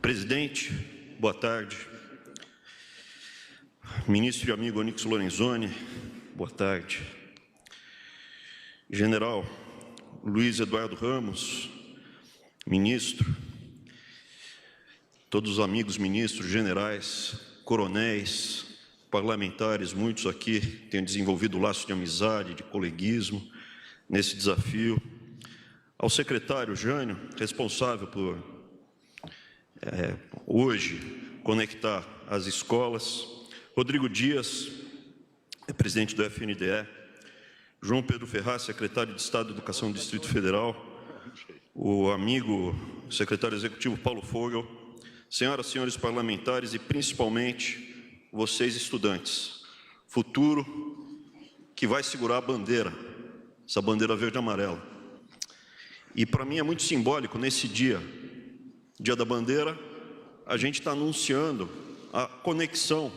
Presidente, boa tarde. Ministro e amigo Onyx Lorenzoni, boa tarde. General Luiz Eduardo Ramos, ministro, todos os amigos ministros, generais, coronéis, parlamentares, muitos aqui têm desenvolvido laços de amizade, de coleguismo nesse desafio. Ao secretário Jânio, responsável por hoje conectar as escolas, Rodrigo Dias, presidente do FNDE, João Pedro Ferraz, secretário de Estado de Educação do Distrito Federal, o amigo secretário executivo Paulo Fogel, senhoras e senhores parlamentares e principalmente vocês estudantes, futuro que vai segurar a bandeira, essa bandeira verde e amarela. E para mim é muito simbólico nesse dia da bandeira, a gente está anunciando a conexão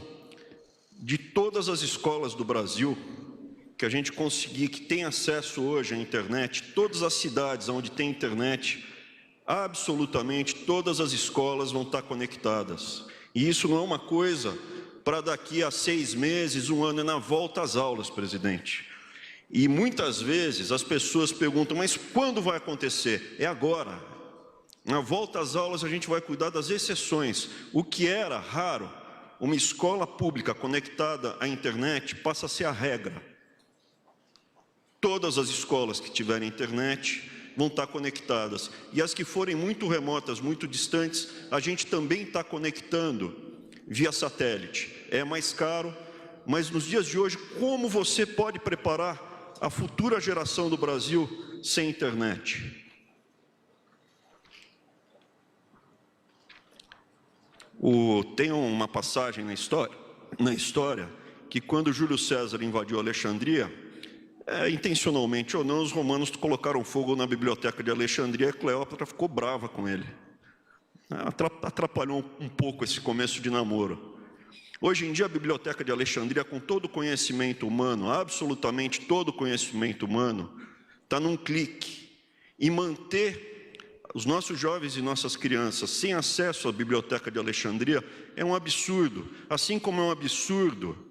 de todas as escolas do Brasil, que a gente conseguir, que tem acesso hoje à internet, todas as cidades onde tem internet, absolutamente todas as escolas vão estar conectadas. E isso não é uma coisa para daqui a 6 meses, 1 ano, é na volta às aulas, presidente. E muitas vezes as pessoas perguntam, mas quando vai acontecer? É agora. Na volta às aulas a gente vai cuidar das exceções. O que era raro, uma escola pública conectada à internet passa a ser a regra. Todas as escolas que tiverem internet vão estar conectadas. E as que forem muito remotas, muito distantes, a gente também está conectando via satélite. É mais caro, mas nos dias de hoje, como você pode preparar a futura geração do Brasil sem internet? Tem uma passagem na história que quando Júlio César invadiu Alexandria, intencionalmente ou não, os romanos colocaram fogo na biblioteca de Alexandria e Cleópatra ficou brava com ele. Atrapalhou um pouco esse começo de namoro. Hoje em dia a biblioteca de Alexandria, com todo o conhecimento humano, absolutamente todo o conhecimento humano, está num clique. E manter os nossos jovens e nossas crianças sem acesso à biblioteca de Alexandria é um absurdo. Assim como é um absurdo,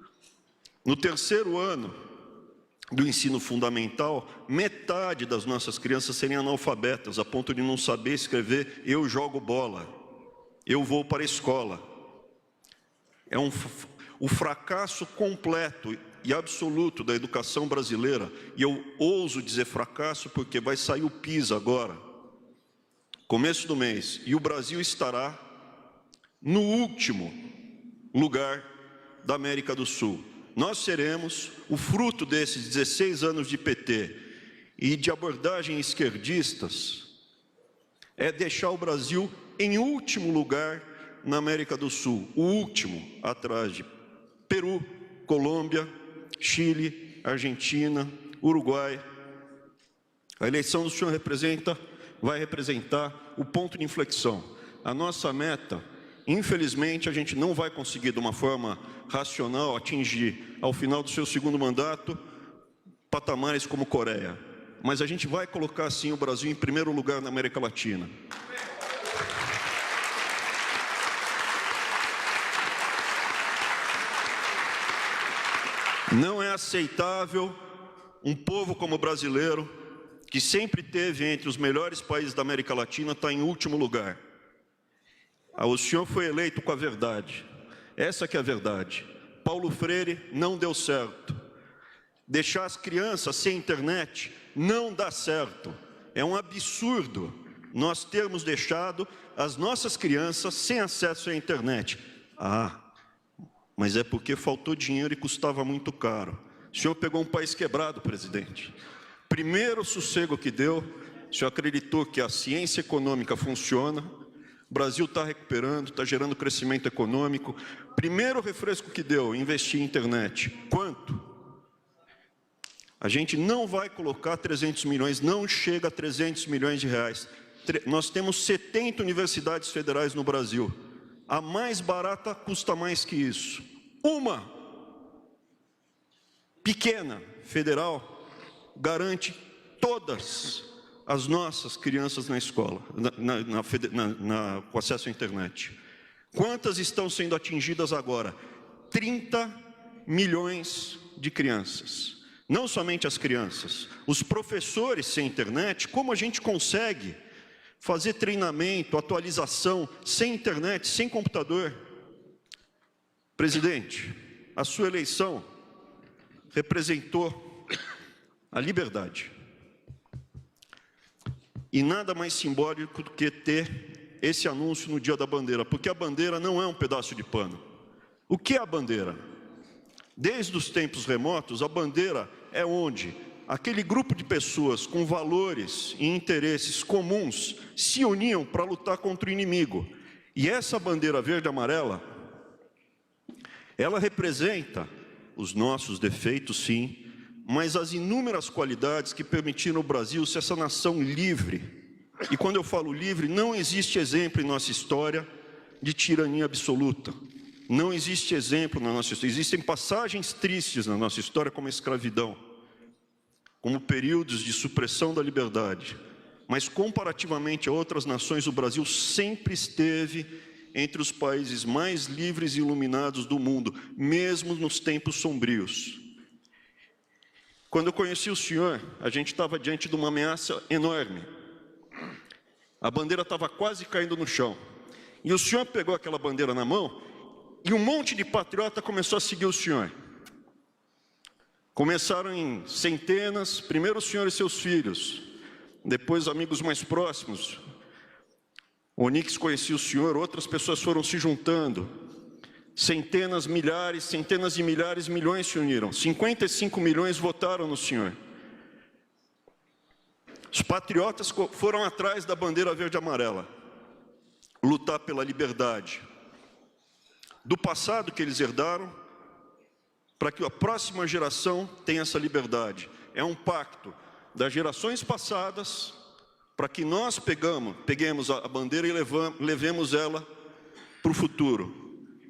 no 3º ano do ensino fundamental, metade das nossas crianças serem analfabetas, a ponto de não saber escrever eu jogo bola, eu vou para a escola. É o fracasso completo e absoluto da educação brasileira, e eu ouso dizer fracasso porque vai sair o PISA agora, começo do mês, e o Brasil estará no último lugar da América do Sul. Nós seremos o fruto desses 16 anos de PT e de abordagem esquerdistas, é deixar o Brasil em último lugar na América do Sul, o último, atrás de Peru, Colômbia, Chile, Argentina, Uruguai. A eleição do senhor vai representar o ponto de inflexão. A nossa meta, infelizmente, a gente não vai conseguir de uma forma racional atingir, ao final do seu 2º mandato, patamares como Coreia. Mas a gente vai colocar, sim, o Brasil em primeiro lugar na América Latina. Não é aceitável um povo como o brasileiro, que sempre teve entre os melhores países da América Latina, está em último lugar. O senhor foi eleito com a verdade. Essa que é a verdade. Paulo Freire não deu certo. Deixar as crianças sem internet não dá certo. É um absurdo nós termos deixado as nossas crianças sem acesso à internet. Mas é porque faltou dinheiro e custava muito caro. O senhor pegou um país quebrado, presidente. Primeiro sossego que deu, o senhor acreditou que a ciência econômica funciona, o Brasil está recuperando, está gerando crescimento econômico. Primeiro refresco que deu, investir em internet. Quanto? A gente não vai colocar 300 milhões, não chega a 300 milhões de reais. Nós temos 70 universidades federais no Brasil. A mais barata custa mais que isso. Uma pequena, federal, garante todas as nossas crianças na escola, com acesso à internet. Quantas estão sendo atingidas agora? 30 milhões de crianças. Não somente as crianças, os professores sem internet. Como a gente consegue fazer treinamento, atualização, sem internet, sem computador? Presidente, a sua eleição representou a liberdade. E nada mais simbólico do que ter esse anúncio no Dia da Bandeira, porque a bandeira não é um pedaço de pano. O que é a bandeira? Desde os tempos remotos, a bandeira é onde aquele grupo de pessoas com valores e interesses comuns se uniam para lutar contra o inimigo. E essa bandeira verde e amarela, ela representa os nossos defeitos, sim, mas as inúmeras qualidades que permitiram ao Brasil ser essa nação livre. E quando eu falo livre, não existe exemplo em nossa história de tirania absoluta. Não existe exemplo na nossa história. Existem passagens tristes na nossa história, como a escravidão, como períodos de supressão da liberdade. Mas, comparativamente a outras nações, o Brasil sempre esteve entre os países mais livres e iluminados do mundo, mesmo nos tempos sombrios. Quando eu conheci o senhor, a gente estava diante de uma ameaça enorme. A bandeira estava quase caindo no chão. E o senhor pegou aquela bandeira na mão e um monte de patriota começou a seguir o senhor. Começaram em centenas, primeiro o senhor e seus filhos, depois amigos mais próximos. Onix conhecia o senhor, outras pessoas foram se juntando. Centenas, milhares, centenas de milhares, milhões se uniram. 55 milhões votaram no senhor. Os patriotas foram atrás da bandeira verde e amarela, lutar pela liberdade do passado que eles herdaram, para que a próxima geração tenha essa liberdade. É um pacto das gerações passadas, para que nós peguemos a bandeira e levemos ela para o futuro.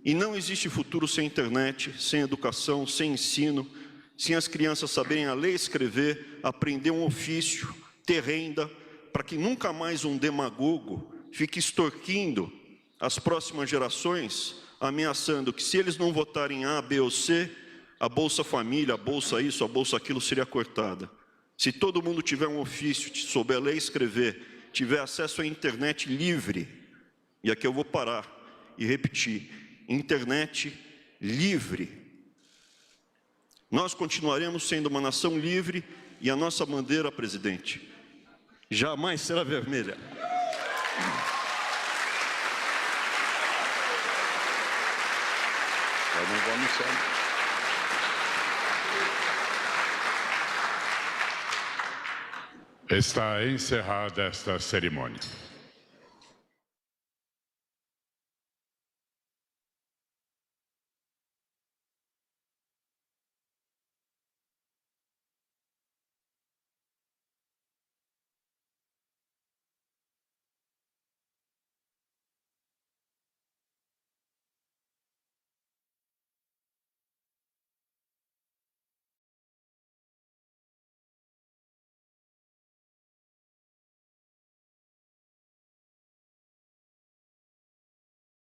E não existe futuro sem internet, sem educação, sem ensino, sem as crianças saberem a ler e escrever, aprender um ofício, ter renda, para que nunca mais um demagogo fique extorquindo as próximas gerações, ameaçando que se eles não votarem A, B ou C, a Bolsa Família, a Bolsa isso, a Bolsa aquilo seria cortada. Se todo mundo tiver um ofício, souber ler e escrever, tiver acesso à internet livre, e aqui eu vou parar e repetir, internet livre, nós continuaremos sendo uma nação livre e a nossa bandeira, presidente, jamais será vermelha. Está encerrada esta cerimônia.